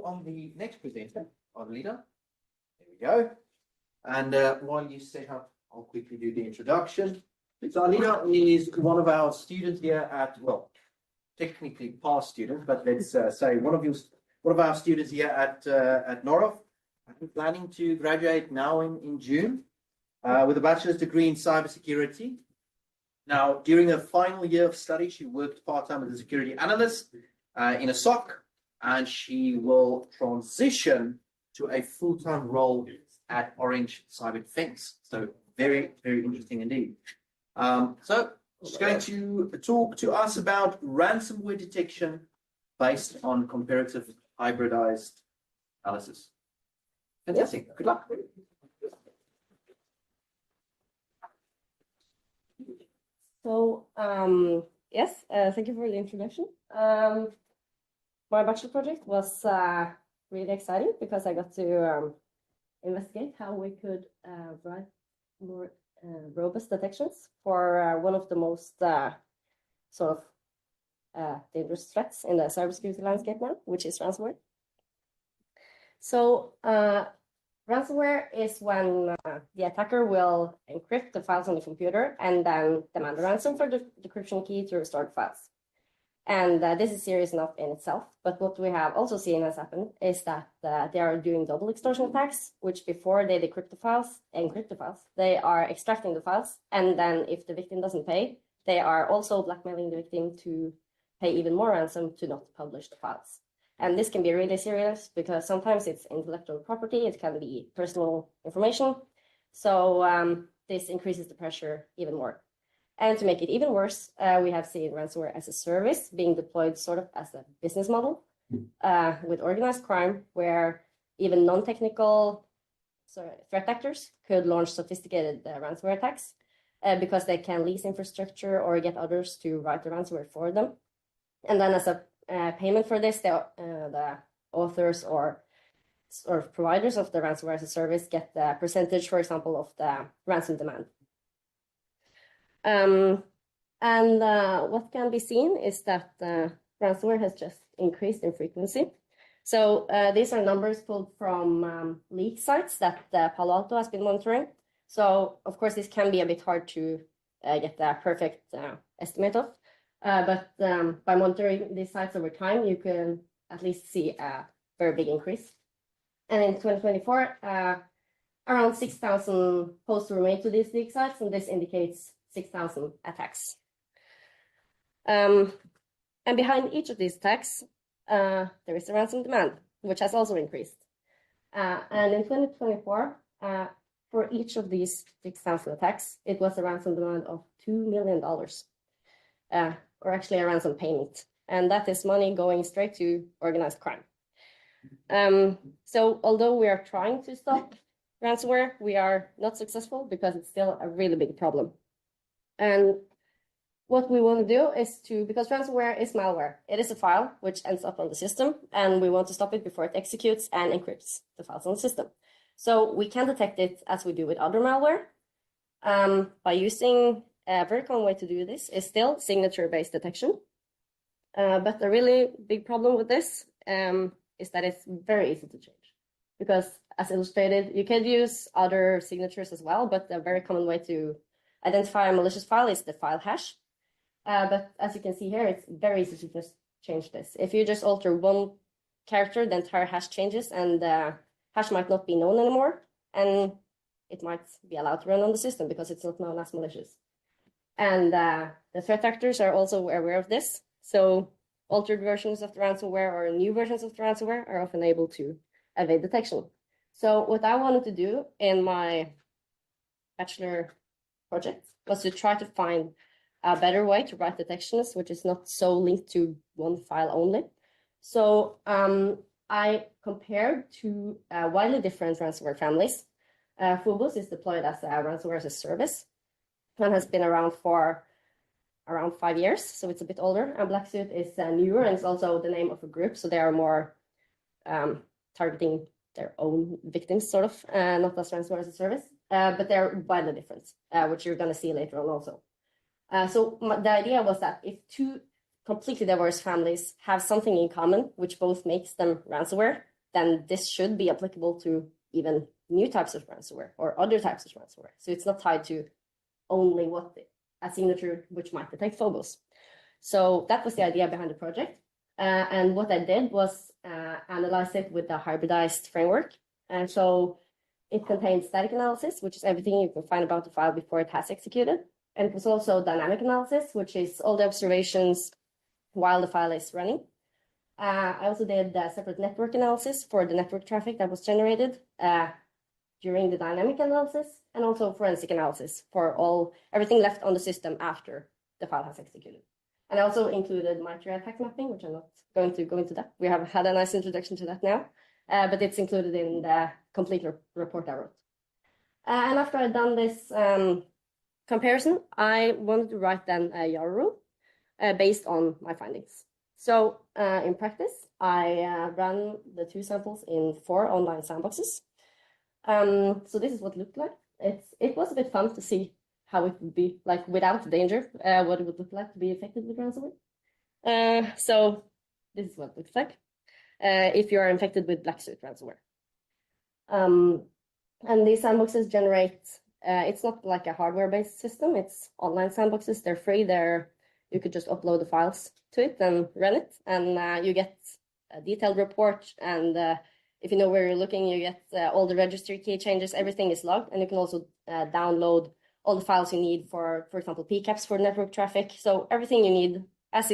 call on the next presenter, Alida. There we go. And while you set up, I'll quickly do the introduction. So Alida is one of our students here at, well, technically past student, but let's say one of our students here at Noroff. I'm planning to graduate now in June with a bachelor's degree in cybersecurity. Now, during her final year of study, she worked part-time as a security analyst in a SOC, and she will transition to a full-time role at Orange Cyber Defense. So very, very interesting indeed. So she's going to talk to us about ransomware detection based on comparative hybridized analysis. Fantastic. Good luck. So, yes, thank you for the introduction. My bachelor project was really exciting because I got to investigate how we could write more robust detections for one of the most sort of dangerous threats in the cybersecurity landscape now, which is ransomware. So ransomware is when the attacker will encrypt the files on the computer and then demand a ransom for the decryption key to restore the files. And this is serious enough in itself. But what we have also seen has happened is that they are doing double extortion attacks, which before they decrypt the files, encrypt the files, they are extracting the files. And then if the victim doesn't pay, they are also blackmailing the victim to pay even more ransom to not publish the files. And this can be really serious because sometimes it's intellectual property, it can be personal information. So this increases the pressure even more. And to make it even worse, we have seen ransomware as a service being deployed sort of as a business model with organized crime, where even non-technical threat actors could launch sophisticated ransomware attacks because they can lease infrastructure or get others to write the ransomware for them. And then as a payment for this, the authors or providers of the ransomware as a service get the percentage, for example, of the ransom demand. What can be seen is that ransomware has just increased in frequency. So these are numbers pulled from leak sites that Palo Alto has been monitoring. So of course, this can be a bit hard to get the perfect estimate of. But by monitoring these sites over time, you can at least see a very big increase. And in 2024, around 6,000 posts were made to these leak sites, and this indicates 6,000 attacks. And behind each of these attacks, there is a ransom demand, which has also increased. And in 2024, for each of these 6,000 attacks, it was a ransom demand of $2 million, or actually a ransom payment. And that is money going straight to organized crime. So although we are trying to stop ransomware, we are not successful because it's still a really big problem. And what we want to do is because ransomware is malware, it is a file which ends up on the system, and we want to stop it before it executes and encrypts the files on the system. So we can detect it as we do with other malware by using a very common way to do this is still signature-based detection. But the really big problem with this is that it's very easy to change. Because as illustrated, you can use other signatures as well, but a very common way to identify a malicious file is the file hash. But as you can see here, it's very easy to just change this. If you just alter one character, the entire hash changes, and the hash might not be known anymore, and it might be allowed to run on the system because it's not known as malicious. And the threat actors are also aware of this. So altered versions of the ransomware or new versions of the ransomware are often able to evade detection. So what I wanted to do in my bachelor project was to try to find a better way to write detections, which is not so linked to one file only. So I compared two widely different ransomware families. Phobos is deployed as a ransomware as a service and has been around for around 5 years, so it's a bit older. And Black Suit is newer, and it's also the name of a group, so they are more targeting their own victims, sort of, not as ransomware as a service, but they're widely different, which you're going to see later on also. So the idea was that if two completely diverse families have something in common, which both makes them ransomware, then this should be applicable to even new types of ransomware or other types of ransomware. So it's not tied to only what a signature which might detect phobos. So that was the idea behind the project. And what I did was analyze it with the hybridized framework. And so it contains static analysis, which is everything you can find about the file before it has executed. And it was also dynamic analysis, which is all the observations while the file is running. I also did a separate network analysis for the network traffic that was generated during the dynamic analysis, and also forensic analysis for everything left on the system after the file has executed. And I also included MITRE attack mapping, which I'm not going to go into that. We have had a nice introduction to that now, but it's included in the complete report I wrote. And after I'd done this comparison, I wanted to write then a YARA rule based on my findings. So in practice, I ran the 2 samples in 4 online sandboxes. So this is what it looked like. It was a bit fun to see how it would be like without danger, what it would look like to be affected with ransomware. So this is what it looks like if you are infected with black suit ransomware. And these sandboxes generate, it's not like a hardware-based system, it's online sandboxes, they're free, you could just upload the files to it and run it, and you get a detailed report, and if you know where you're looking, you get all the registry key changes, everything is logged, and you can also download all the files you need for example, PCAPs for network traffic. So everything you need as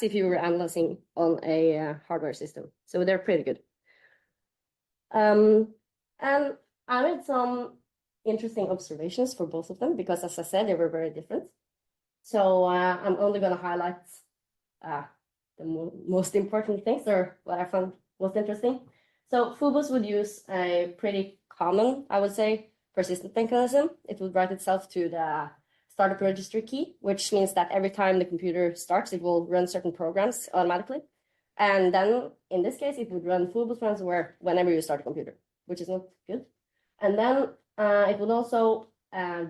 if you were analyzing on a hardware system. So they're pretty good. And I made some interesting observations for both of them because, as I said, they were very different. So I'm only going to highlight the most important things, or what I found most interesting. So phobos would use a pretty common, I would say, persistent mechanism. It would write itself to the startup registry key, which means that every time the computer starts, it will run certain programs automatically. And then in this case, it would run phobos ransomware whenever you start a computer, which is not good. And then it would also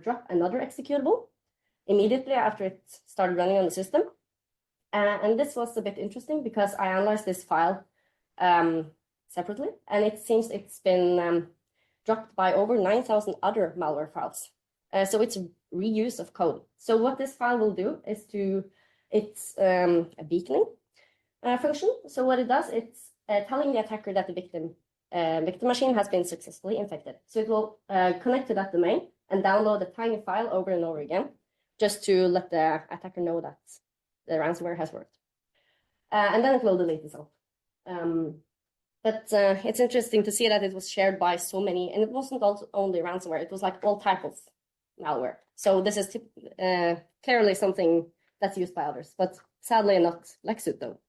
drop another executable immediately after it started running on the system. And this was a bit interesting because I analyzed this file separately, and it seems it's been dropped by over 9,000 other malware files. So it's reuse of code. So what this file will do is it's a beaconing function. So what it does, it's telling the attacker that the victim machine has been successfully infected. So it will connect to that domain and download a tiny file over and over again, just to let the attacker know that the ransomware has worked. And then it will delete itself. But it's interesting to see that it was shared by so many, and it wasn't only ransomware, it was like all type of malware. So this is clearly something that's used by others, but sadly not Blacksuit though.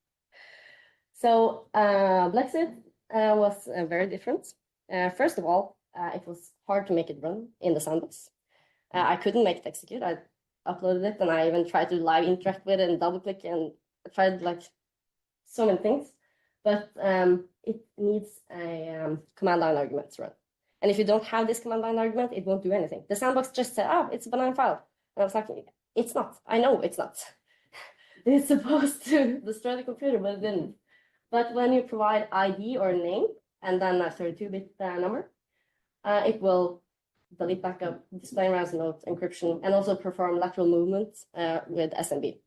So Blacksuit was very different. First of all, it was hard to make it run in the sandbox. I couldn't make it execute. I uploaded it and I even tried to live interact with it and double click and tried like so many things, but it needs a command line argument to run. And if you don't have this command line argument, it won't do anything. The sandbox just said, oh, it's a benign file. And I was like, it's not. I know it's not. It's supposed to destroy the computer, but it didn't. But when you provide ID or name, and then a 32-bit number, it will delete backup, display ransom note, encryption, and also perform lateral movement with SMB.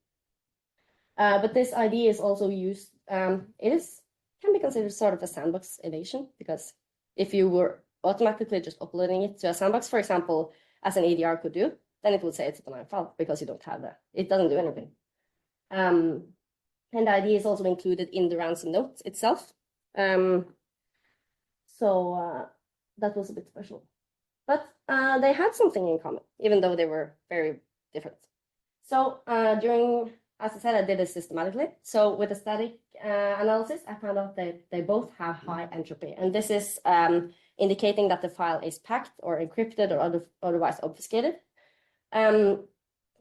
But this ID is also used, can be considered sort of a sandbox evasion, because if you were automatically just uploading it to a sandbox, for example, as an ADR could do, then it would say it's a benign file because you don't have that. It doesn't do anything. And the ID is also included in the ransom note itself. So that was a bit special. But they had something in common, even though they were very different. So as I said, I did it systematically. So with the static analysis, I found out that they both have high entropy. And this is indicating that the file is packed or encrypted or otherwise obfuscated.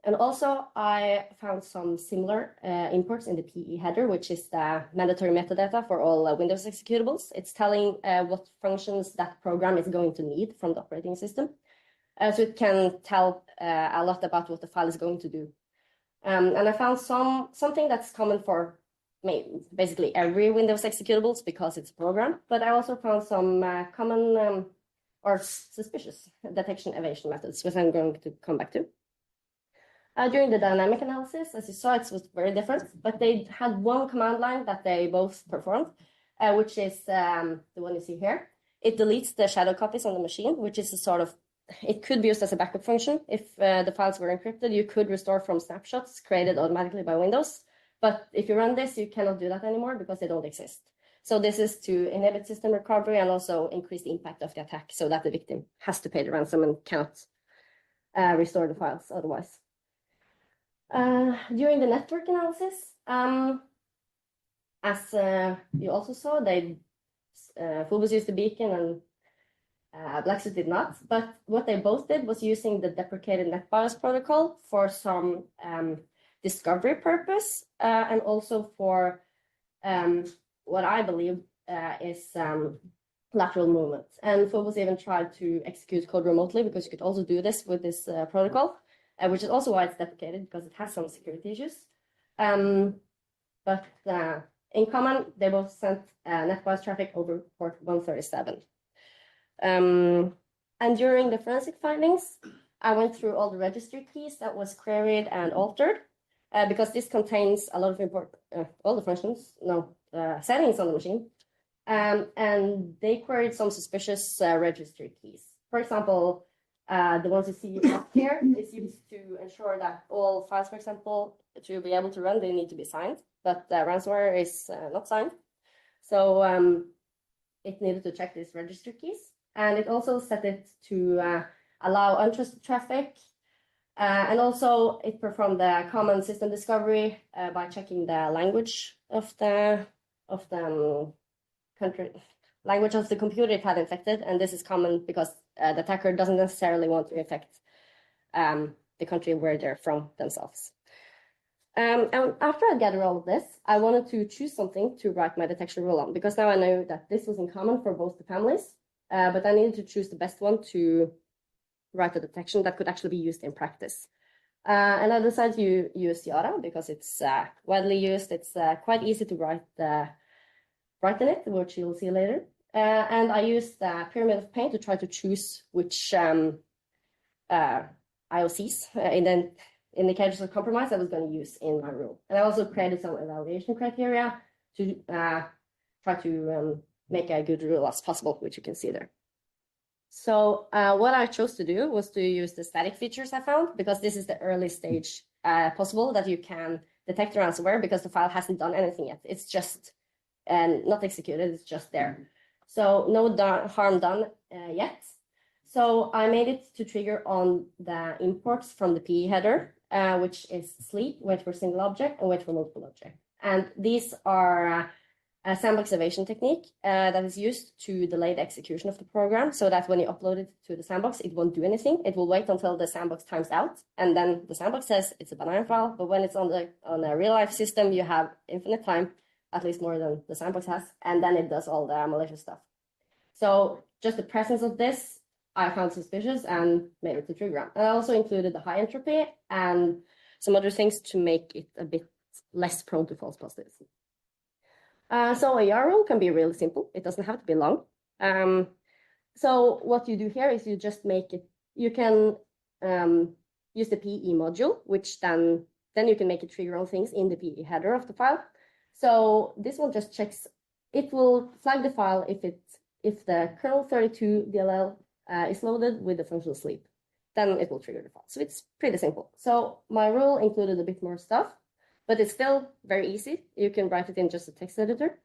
And also, I found some similar imports in the PE header, which is the mandatory metadata for all Windows executables. It's telling what functions that program is going to need from the operating system. So it can tell a lot about what the file is going to do. And I found something that's common for basically every Windows executables because it's a program, but I also found some common or suspicious detection evasion methods, which I'm going to come back to. During the dynamic analysis, as you saw, it was very different, but they had one command line that they both performed, which is the one you see here. It deletes the shadow copies on the machine, which is a sort of, it could be used as a backup function. If the files were encrypted, you could restore from snapshots created automatically by Windows. But if you run this, you cannot do that anymore because they don't exist. So this is to inhibit system recovery and also increase the impact of the attack so that the victim has to pay the ransom and cannot restore the files otherwise. During the network analysis, as you also saw, Phobos used the beacon and Blacksuit did not. But what they both did was using the deprecated NetBIOS protocol for some discovery purpose and also for what I believe is lateral movement. And Phobos even tried to execute code remotely because you could also do this with this protocol. Which is also why it's deprecated because it has some security issues. But in common, they both sent NetBIOS traffic over port 137. And during the forensic findings, I went through all the registry keys that was queried and altered because this contains a lot of important, all the functions, settings on the machine. And they queried some suspicious registry keys. For example, the ones you see up here is used to ensure that all files, for example, to be able to run, they need to be signed, but ransomware is not signed. So it needed to check these registry keys. And it also set it to allow untrusted traffic. And also it performed the common system discovery by checking the language of the country, language of the computer it had infected. And this is common because the attacker doesn't necessarily want to infect the country where they're from themselves. And after I gathered all of this, I wanted to choose something to write my detection rule on because now I know that this was in common for both the families, but I needed to choose the best one to write a detection that could actually be used in practice. And I decided to use Yara because it's widely used. It's quite easy to write in it, which you'll see later. And I used the pyramid of pain to try to choose which IOCs indicators of compromise I was going to use in my rule. And I also created some evaluation criteria to try to make a good rule as possible, which you can see there. So what I chose to do was to use the static features I found, because this is the early stage possible that you can detect ransomware because the file hasn't done anything yet. It's just not executed, it's just there. So no harm done yet. So I made it to trigger on the imports from the PE header, which is sleep, wait for single object, and wait for multiple object. And these are a sandbox evasion technique that is used to delay the execution of the program so that when you upload it to the sandbox, it won't do anything. It will wait until the sandbox times out, and then the sandbox says it's a banana file. But when it's on a real life system, you have infinite time, at least more than the sandbox has, and then it does all the malicious stuff. So just the presence of this, I found suspicious and made it to trigger on. And I also included the high entropy and some other things to make it a bit less prone to false positives. So a YAR rule can be really simple. It doesn't have to be long. So what you do here is you just make it, you can use the PE module, which then you can make it trigger on things in the PE header of the file. So this one just checks, it will flag the file if the kernel 32 DLL is loaded with the functional sleep, then it will trigger the file. So it's pretty simple. So my rule included a bit more stuff, but it's still very easy. You can write it in just a text editor,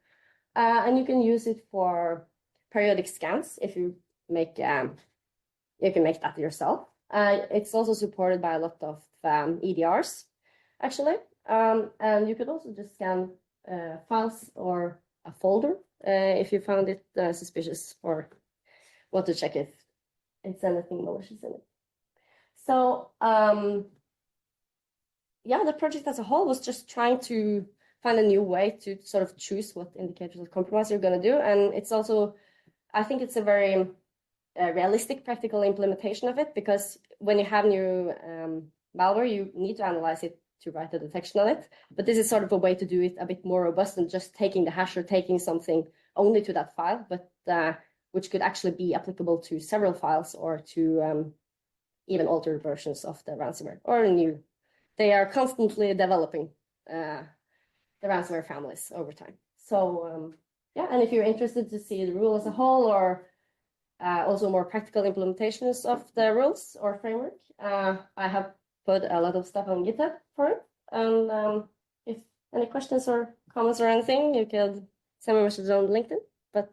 and you can use it for periodic scans if you make, you can make that yourself. It's also supported by a lot of EDRs, actually. And you could also just scan files or a folder if you found it suspicious or want to check if it's anything malicious in it. So yeah, the project as a whole was just trying to find a new way to sort of choose what indicators of compromise you're going to do. And it's also, I think it's a very realistic practical implementation of it, because when you have new malware, you need to analyze it to write a detection on it. But this is sort of a way to do it a bit more robust than just taking the hash or taking something only to that file, but which could actually be applicable to several files or to even altered versions of the ransomware or new. They are constantly developing the ransomware families over time. So yeah, and if you're interested to see the rule as a whole or also more practical implementations of the rules or framework, I have put a lot of stuff on GitHub for it. And if any questions or comments or anything, you could send me a message on LinkedIn. But